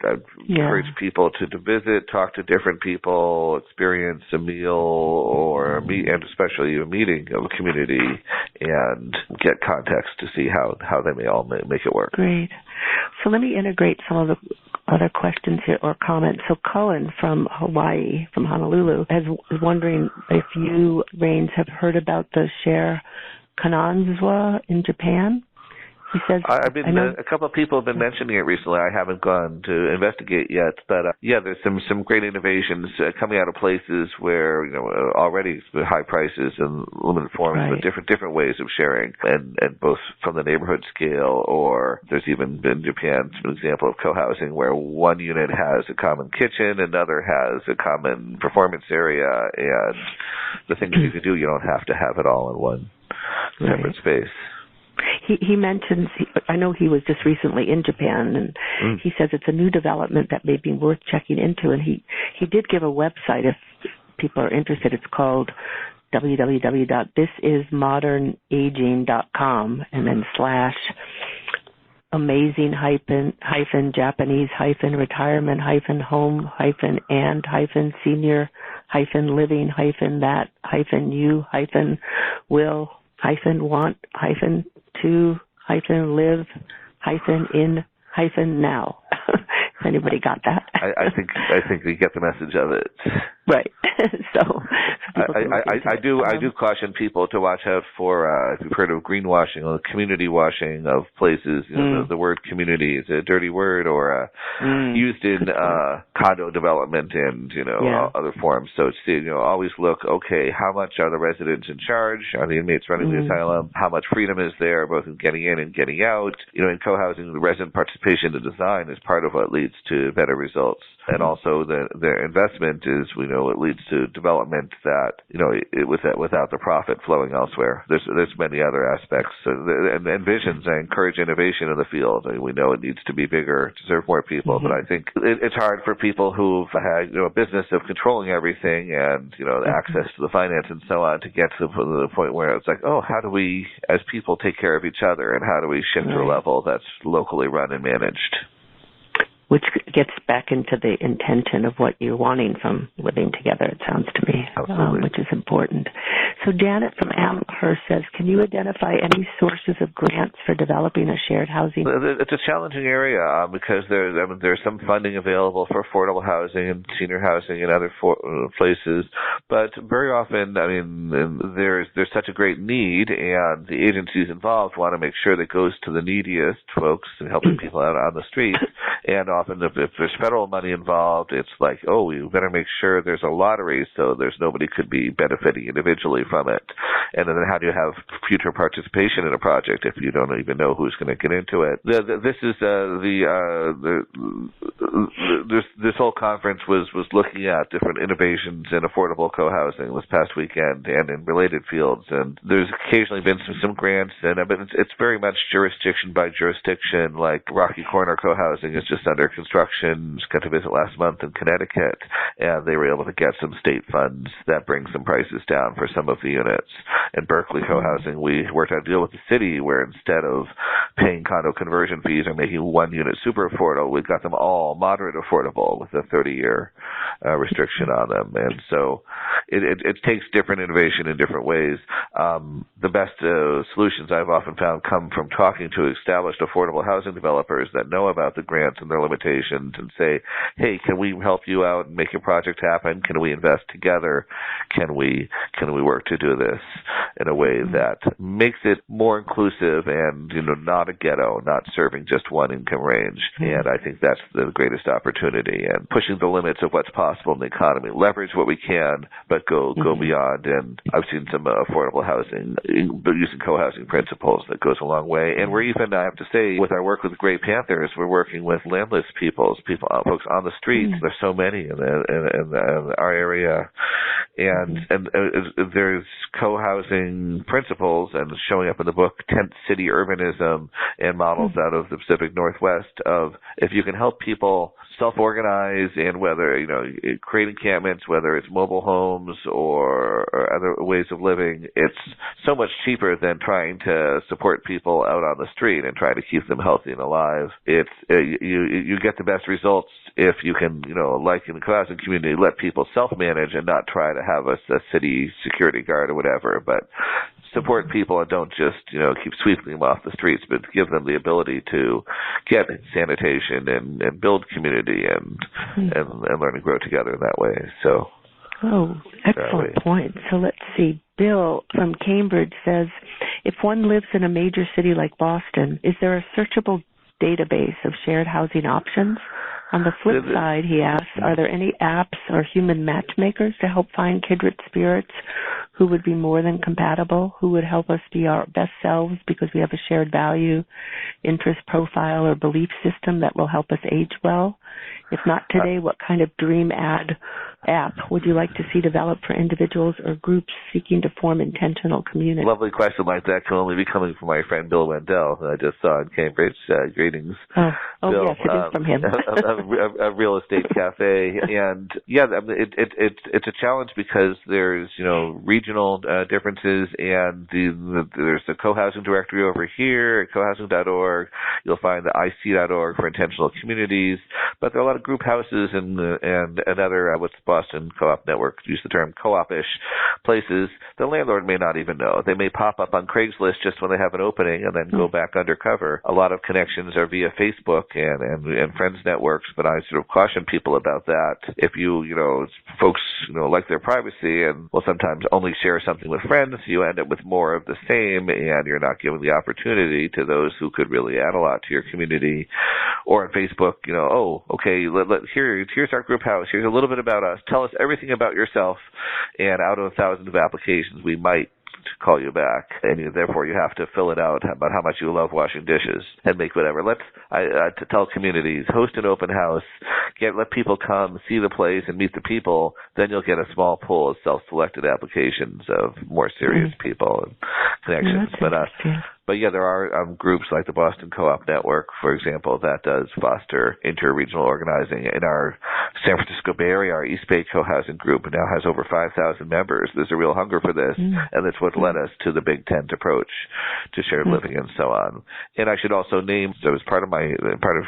encourage people to visit, talk to different people, experience a meal and especially a meeting of a community, and get context to see how they may all make it work. Great. So let me integrate some of the other questions here or comments. So Cohen from Hawaii, from Honolulu, is wondering if you, Rains, have heard about the Share Kananzwa in Japan. He says, a couple of people have been mentioning it recently. I haven't gone to investigate yet, but there's some great innovations coming out of places where already high prices and limited forms, but different ways of sharing, and both from the neighborhood scale, or there's even been Japan an example of co-housing where one unit has a common kitchen, another has a common performance area, and the things you can do, you don't have to have it all in one separate space. He mentions, I know he was just recently in Japan, and he says it's a new development that may be worth checking into, and he did give a website if people are interested. It's called www.thisismodernaging.com and then /amazing-hike-and-Japanese-live-in-now. If anybody got that? I think we get the message of it. Right. So I do caution people to watch out for if you've heard of greenwashing or community washing of places. The word community is a dirty word or used in condo development and other forms. So it's always look, okay, how much are the residents in charge? Are the inmates running the asylum? How much freedom is there both in getting in and getting out? In co-housing, the resident participation in design is part of what leads to better results. And also the investment is, it leads to development that, without the profit flowing elsewhere. There's many other aspects. And visions, I encourage innovation in the field. We know it needs to be bigger to serve more people, but I think it's hard for people who've had, a business of controlling everything and, access to the finance and so on to get to the point where it's like, oh, how do we, as people, take care of each other, and how do we shift to a level that's locally run and managed? which gets back into the intention of what you're wanting from living together, it sounds to me, which is important. So Janet from Amherst says, can you identify any sources of grants for developing a shared housing? It's a challenging area because there's some funding available for affordable housing and senior housing and other places, but very often, there's such a great need, and the agencies involved want to make sure that it goes to the neediest folks and helping people out on the streets. And often, if there's federal money involved, it's like, oh, we better make sure there's a lottery so there's nobody could be benefiting individually from it. And then how do you have future participation in a project if you don't even know who's going to get into it? This whole conference was looking at different innovations in affordable co-housing this past weekend and in related fields. And there's occasionally been some grants, but it's very much jurisdiction by jurisdiction. Like Rocky Corner Co-housing is just under construction. Just got to visit last month in Connecticut, and they were able to get some state funds that bring some prices down for some of the units. In Berkeley Co-housing, we worked out a deal with the city where instead of paying condo conversion fees or making one unit super affordable, we got them all moderate affordable with a 30-year restriction on them. And so it takes different innovation in different ways. The best solutions I've often found come from talking to established affordable housing developers that know about the grants and their limitations and say, hey, can we help you out and make your project happen? Can we invest together? Can we work to do this in a way that makes it more inclusive and, not a ghetto, not serving just one income range? And I think that's the greatest opportunity, and pushing the limits of what's possible in the economy. Leverage what we can, but go beyond. And I've seen some affordable housing using co-housing principles that goes a long way. And we're even, I have to say, with our work with Gray Panthers, we're working with landless folks on the streets. There's so many in our area. And there's co-housing principles, and showing up in the book, tent city urbanism, and models out of the Pacific Northwest of if you can help people self-organize, and whether, create encampments, whether it's mobile homes or other ways of living, it's so much cheaper than trying to support people out on the street and try to keep them healthy and alive. It's you get the best results if you can, like in the co-housing community, let people self-manage and not try to have a city security guard or whatever, but support people and don't just, keep sweeping them off the streets, but give them the ability to get sanitation and build community and learn to grow together in that way. So. Oh, excellent point. So let's see. Bill from Cambridge says, if one lives in a major city like Boston, is there a searchable database of shared housing options? On the flip side, he asks, are there any apps or human matchmakers to help find kindred spirits who would be more than compatible, who would help us be our best selves because we have a shared value, interest profile, or belief system that will help us age well? If not today, what kind of dream app would you like to see developed for individuals or groups seeking to form intentional community? Lovely question like that can only be coming from my friend Bill Wendell, who I just saw in Cambridge. Greetings. Bill, yes, it is from him. a real estate cafe, and it's a challenge because there's regional differences, and there's the co-housing directory over here at cohousing.org. You'll find the IC.org for intentional communities, but there are a lot of group houses and other what's the Boston Co-op Network use the term co-op-ish places. The landlord may not even know. They may pop up on Craigslist just when they have an opening and then go back undercover. A lot of connections are via Facebook and friends networks, but I sort of caution people about that. If folks like their privacy and will sometimes only share something with friends, you end up with more of the same, and you're not giving the opportunity to those who could really add a lot to your community. Or on Facebook, here's our group house. Here's a little bit about us. Tell us everything about yourself, and out of thousands of applications, we might call you back, and therefore you have to fill it out about how much you love washing dishes and make whatever. To tell communities, host an open house, let people come, see the place, and meet the people. Then you'll get a small pool of self-selected applications of more serious people and connections. But But yeah, there are groups like the Boston Co-op Network, for example, that does foster inter-regional organizing. In our San Francisco Bay Area, our East Bay Co-Housing Group now has over 5,000 members. There's a real hunger for this, and that's what led us to the Big Tent approach to shared living and so on. And I should also name, so as part of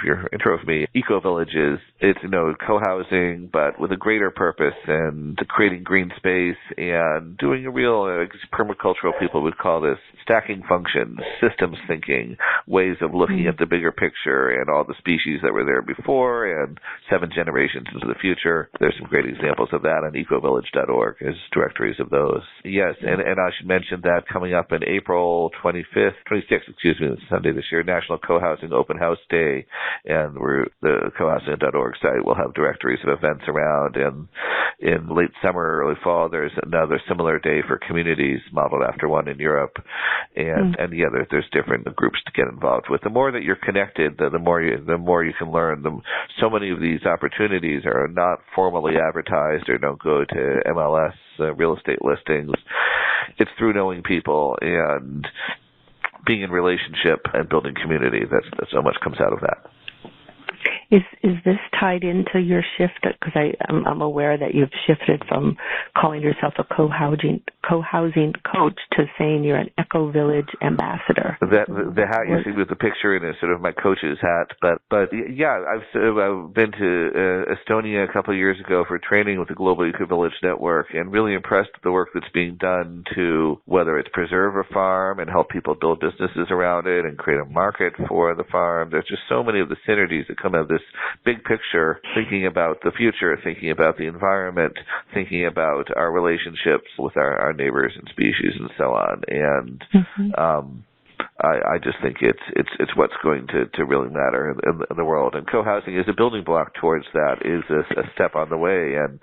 your intro of me, eco-villages. It's, co-housing, but with a greater purpose and creating green space and doing a real, permacultural people would call this stacking functions, systems thinking, ways of looking at the bigger picture and all the species that were there before and 7 generations into the future. There's some great examples of that on ecovillage.org as directories of those. Yes, and I should mention that coming up in April 26th, this Sunday this year, National Co-Housing Open House Day, and the cohousing.org site will have directories of events around. And in late summer, early fall, there's another similar day for communities modeled after one in Europe. And there's different groups to get involved with. The more that you're connected, the more you can learn. So many of these opportunities are not formally advertised or don't go to MLS real estate listings. It's through knowing people and being in relationship and building community. That's so much comes out of that. Is this tied into your shift? Because I'm aware that you've shifted from calling yourself a co-housing coach to saying you're an eco-village ambassador. The hat you see with the picture in is sort of my coach's hat. But yeah, I've been to Estonia a couple of years ago for training with the Global Eco-Village Network and really impressed with the work that's being done to whether it's preserve a farm and help people build businesses around it and create a market for the farm. There's just so many of the synergies that come out of this big picture, thinking about the future, thinking about the environment, thinking about our relationships with our neighbors and species and so on. And I just think it's what's going to really matter in the world. And co-housing is a building block towards that, is a step on the way. And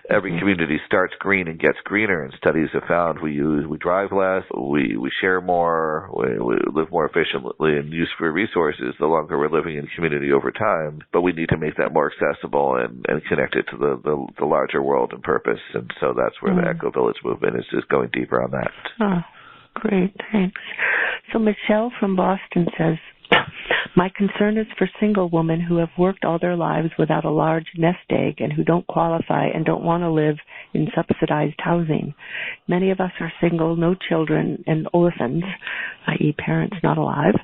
every community starts green and gets greener. And studies have found we drive less, we share more, we live more efficiently and use fewer resources the longer we're living in community over time. But we need to make that more accessible and connect it to the larger world and purpose. And so that's where the Eco Village movement is just going deeper on that. Oh, great. Thanks. So Michelle from Boston says, my concern is for single women who have worked all their lives without a large nest egg and who don't qualify and don't want to live in subsidized housing. Many of us are single, no children, and orphans, i.e. parents not alive,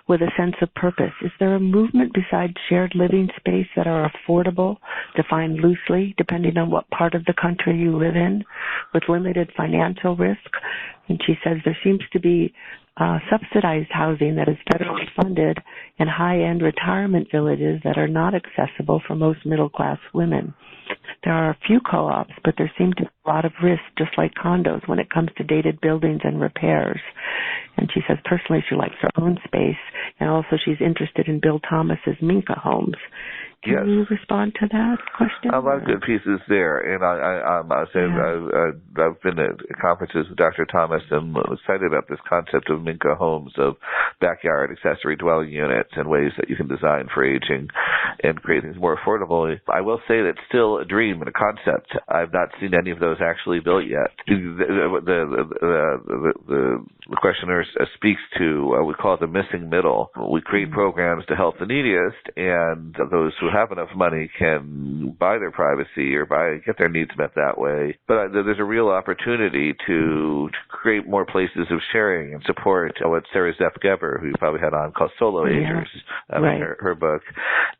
with a sense of purpose. Is there a movement besides shared living space that are affordable, defined loosely, depending on what part of the country you live in, with limited financial risk? And she says there seems to be subsidized housing that is federally funded and high-end retirement villages that are not accessible for most middle-class women. There are a few co-ops, but there seem to be a lot of risk, just like condos, when it comes to dated buildings and repairs. And she says personally she likes her own space, and also she's interested in Bill Thomas's Minka homes. Can you respond to that question? A lot of good pieces there, and I've been at conferences with Dr. Thomas and excited about this concept of Minka homes, of backyard accessory dwelling units and ways that you can design for aging and create things more affordable. I will say that it's still a dream and a concept. I've not seen any of those actually built yet. The questioner speaks to we call it the missing middle. We create programs to help the neediest, and those who have enough money can buy their privacy or get their needs met that way. But there's a real opportunity to create more places of sharing and support what Sarah Zeff-Geber, who you probably had on, called Solo Agers, her book,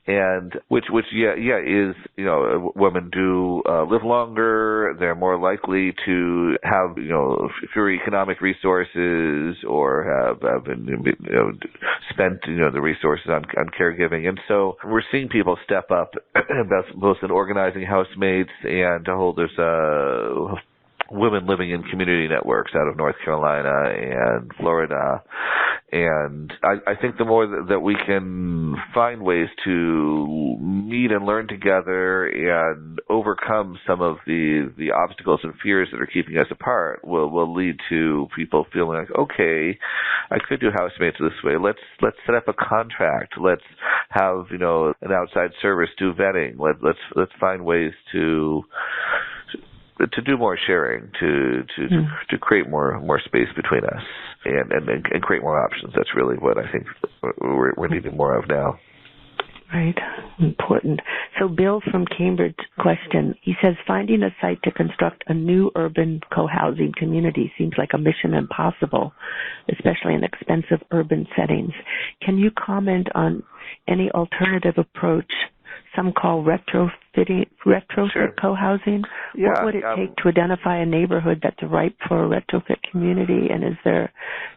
and which is, women do live longer, they're more likely to have, fewer economic resources or have spent, the resources on caregiving. And so we're seeing people step up, both in organizing housemates and to hold women living in community networks out of North Carolina and Florida. And I think the more that we can find ways to meet and learn together and overcome some of the obstacles and fears that are keeping us apart will lead to people feeling like, okay, I could do housemates this way. Let's set up a contract. Let's have, an outside service do vetting. Let's find ways to to do more sharing, to create more space between us, and create more options. That's really what I think we're needing more of now. Right. Important. So Bill from Cambridge question, he says, finding a site to construct a new urban co-housing community seems like a mission impossible, especially in expensive urban settings. Can you comment on any alternative approach some call retrofit Sure. co-housing? Yeah, what would it take to identify a neighborhood that's ripe for a retrofit community, and is there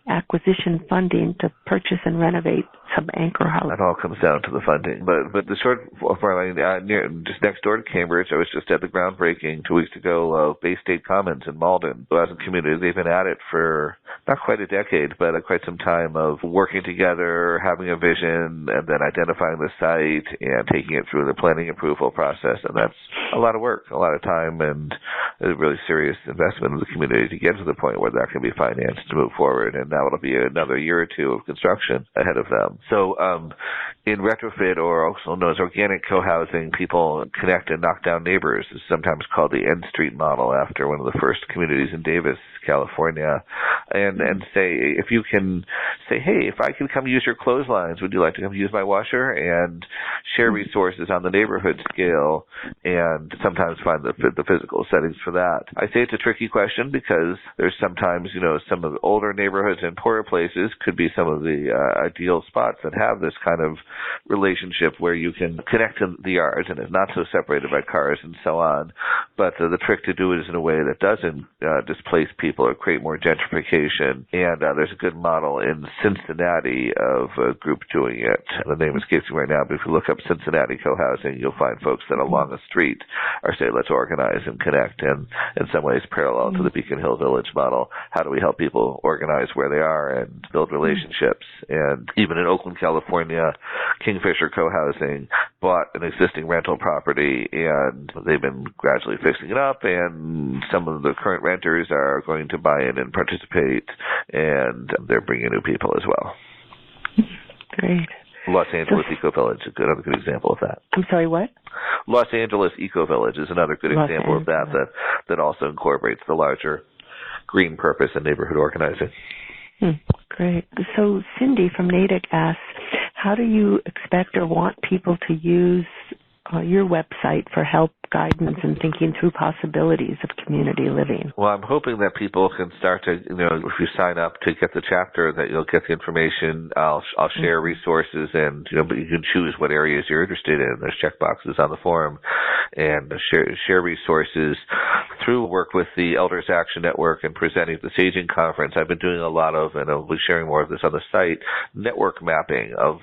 acquisition funding to purchase and renovate some anchor houses? It all comes down to the funding. But the short form, just next door to Cambridge, I was just at the groundbreaking 2 weeks ago of Bay State Commons in Malden. As a community, they've been at it for not quite a decade, but quite some time of working together, having a vision, and then identifying the site and taking it through the planning approval process. And that's a lot of work, a lot of time, and a really serious investment in the community to get to the point where that can be financed to move forward. And now it'll be another year or two of construction ahead of them. So in retrofit, or also known as organic co-housing, people connect and knock down neighbors. It's sometimes called the N Street model, after one of the first communities in Davis, California. And say, if you can say, hey, if I can come use your clotheslines, would you like to come use my washer? And share resources on the neighborhood scale, and sometimes find the physical settings for that. I say it's a tricky question because there's sometimes, some of the older neighborhoods and poorer places could be some of the ideal spots that have this kind of relationship where you can connect to the yards and it's not so separated by cars and so on. But the trick to do it is in a way that doesn't displace people or create more gentrification. And there's a good model in Cincinnati of a group doing it. The name escapes me right now, but if you look up Cincinnati co-housing, you'll find folks that along a street are saying, let's organize and connect, and in some ways parallel to the Beacon Hill Village model. How do we help people organize where they are and build relationships? And even in Oakland, California, Kingfisher co-housing bought an existing rental property, and they've been gradually fixing it up, and some of the current renters are going to buy in and participate, and they're bringing new people as well. Great. Los Angeles Eco Village is another good example of that. I'm sorry, what? Los Angeles Eco Village is another good example of that also incorporates the larger green purpose in neighborhood organizing. Great. So Cindy from Natick asks, how do you expect or want people to use your website for help, guidance, and thinking through possibilities of community living? Well, I'm hoping that people can start to, if you sign up to get the chapter, that you'll get the information. I'll share resources, and but you can choose what areas you're interested in. There's checkboxes on the form, and share resources through work with the Elders Action Network and presenting at the Saging Conference. I've been doing a lot of, and I'll be sharing more of this on the site, network mapping of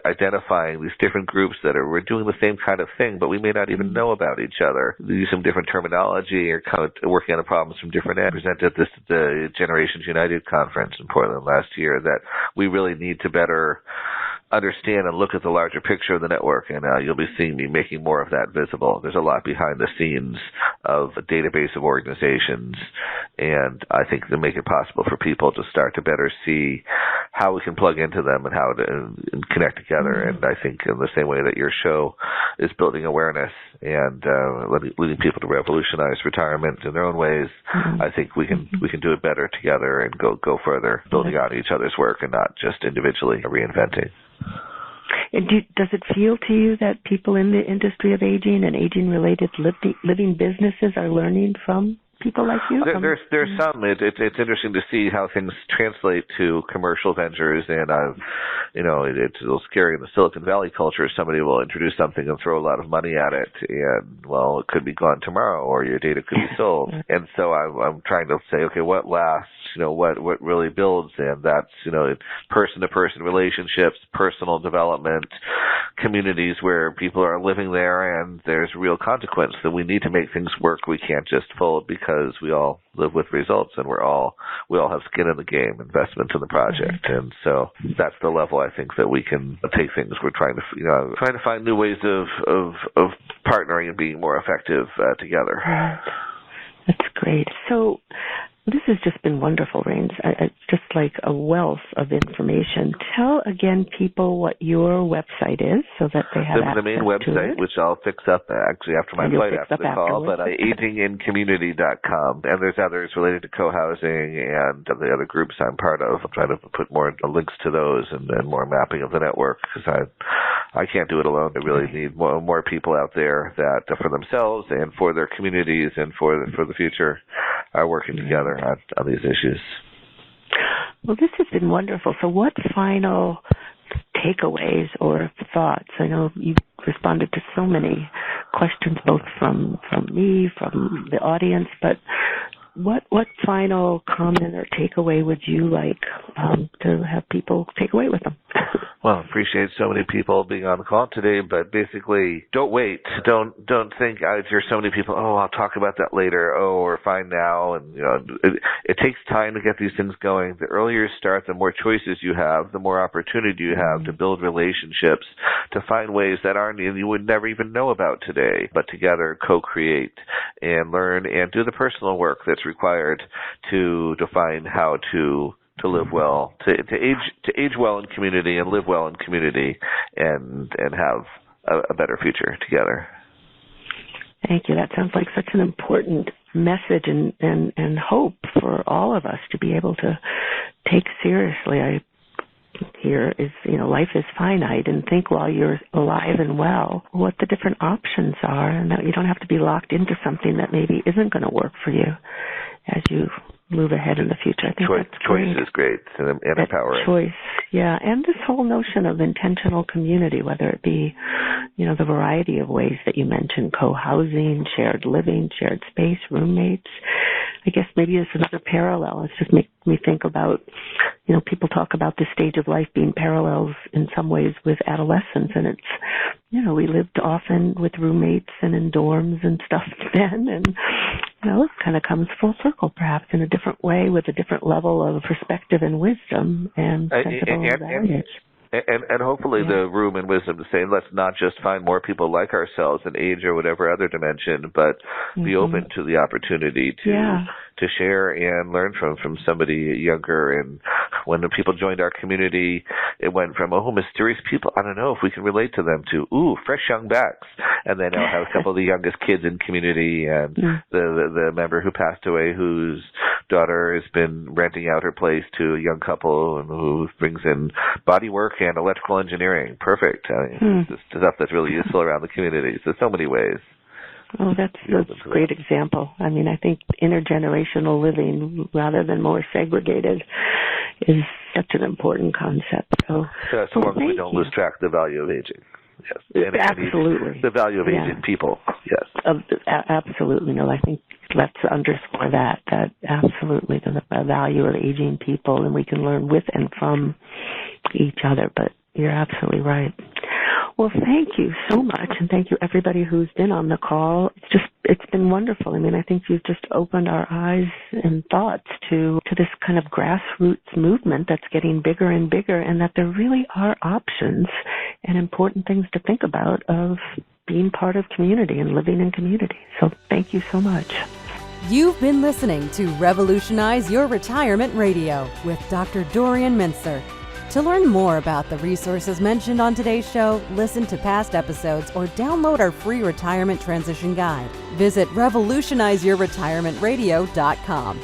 identifying these different groups that we're doing the same kind of thing, but we may not even know about each other. They use some different terminology or kind of working on the problems from different ends. I presented this at the Generations United conference in Portland last year, that we really need to better understand and look at the larger picture of the network, and you'll be seeing me making more of that visible. There's a lot behind the scenes of a database of organizations, and I think to make it possible for people to start to better see how we can plug into them and how to and connect together. And I think in the same way that your show is building awareness and leading people to revolutionize retirement in their own ways, I think we can do it better together and go further, building on each other's work and not just individually reinventing. And does it feel to you that people in the industry of aging and aging-related living businesses are learning from people like you? There's some. It's interesting to see how things translate to commercial ventures, and it's a little scary in the Silicon Valley culture. Somebody will introduce something and throw a lot of money at it, and it could be gone tomorrow, or your data could be sold. And so I'm trying to say, okay, what lasts? What really builds? And that's person-to-person relationships, personal development, communities where people are living there, and there's real consequence that we need to make things work. We can't just fold because we all live with results, and we all have skin in the game, investment in the project. And so that's the level I think that we can take things. We're trying to find new ways of partnering and being more effective together. Right. That's great. So this has just been wonderful, Rains. It's just like a wealth of information. Tell again people what your website is so that they have access the main website, which I'll fix up actually after my flight after the call, but agingincommunity.com. And there's others related to co-housing and the other groups I'm part of. I'm trying to put more links to those and more mapping of the network because I can't do it alone. I really need more people out there that for themselves and for their communities and for the future are working together on these issues. Well, this has been wonderful. So what final takeaways or thoughts? I know you responded to so many questions, both from me, from the audience, but what final comment or takeaway would you like to have people take away with them? Well, I appreciate so many people being on the call today, but basically, don't wait. Don't think there's so many people, I'll talk about that later, or fine now. And, it takes time to get these things going. The earlier you start, the more choices you have, the more opportunity you have to build relationships, to find ways that you would never even know about today, but together co-create and learn and do the personal work that's required to define how to live well, to age well in community and live well in community and have a better future together. Thank you. That sounds like such an important message and hope for all of us to be able to take seriously. I hear is, life is finite, and think while you're alive and well what the different options are, and that you don't have to be locked into something that maybe isn't going to work for you as you move ahead in the future. I think that's great. Choice is great and empowering. Choice, yeah. And this whole notion of intentional community, whether it be, the variety of ways that you mentioned, co-housing, shared living, shared space, roommates. I guess maybe it's another parallel. It's just make me think about, people talk about this stage of life being parallels in some ways with adolescence, and it's, we lived often with roommates and in dorms and stuff then, and, it kind of comes full circle perhaps in a different way with a different level of perspective and wisdom and sensible values. And hopefully the room and wisdom to say, let's not just find more people like ourselves in age or whatever other dimension, but be open to the opportunity to share and learn from somebody younger. And when the people joined our community, it went from, mysterious people, I don't know if we can relate to them, to, fresh young backs. And then I'll have a couple of the youngest kids in community, and the member who passed away whose daughter has been renting out her place to a young couple and who brings in body work and electrical engineering. Perfect. It's stuff that's really useful around the community. So many ways. Oh, that's a great example. I think intergenerational living rather than more segregated is such an important concept. So as long as we don't lose track of the value of aging. Yes. Absolutely. The value of aging people. Yes. Absolutely. No, I think let's underscore that absolutely the value of aging people, and we can learn with and from each other. But you're absolutely right. Well, thank you so much, and thank you everybody who's been on the call. It's been wonderful. I think you've just opened our eyes and thoughts to this kind of grassroots movement that's getting bigger and bigger, and that there really are options and important things to think about of being part of community and living in community. So thank you so much. You've been listening to Revolutionize Your Retirement Radio with Dr. Dorian Mintzer. To learn more about the resources mentioned on today's show, listen to past episodes, or download our free retirement transition guide, visit revolutionizeyourretirementradio.com.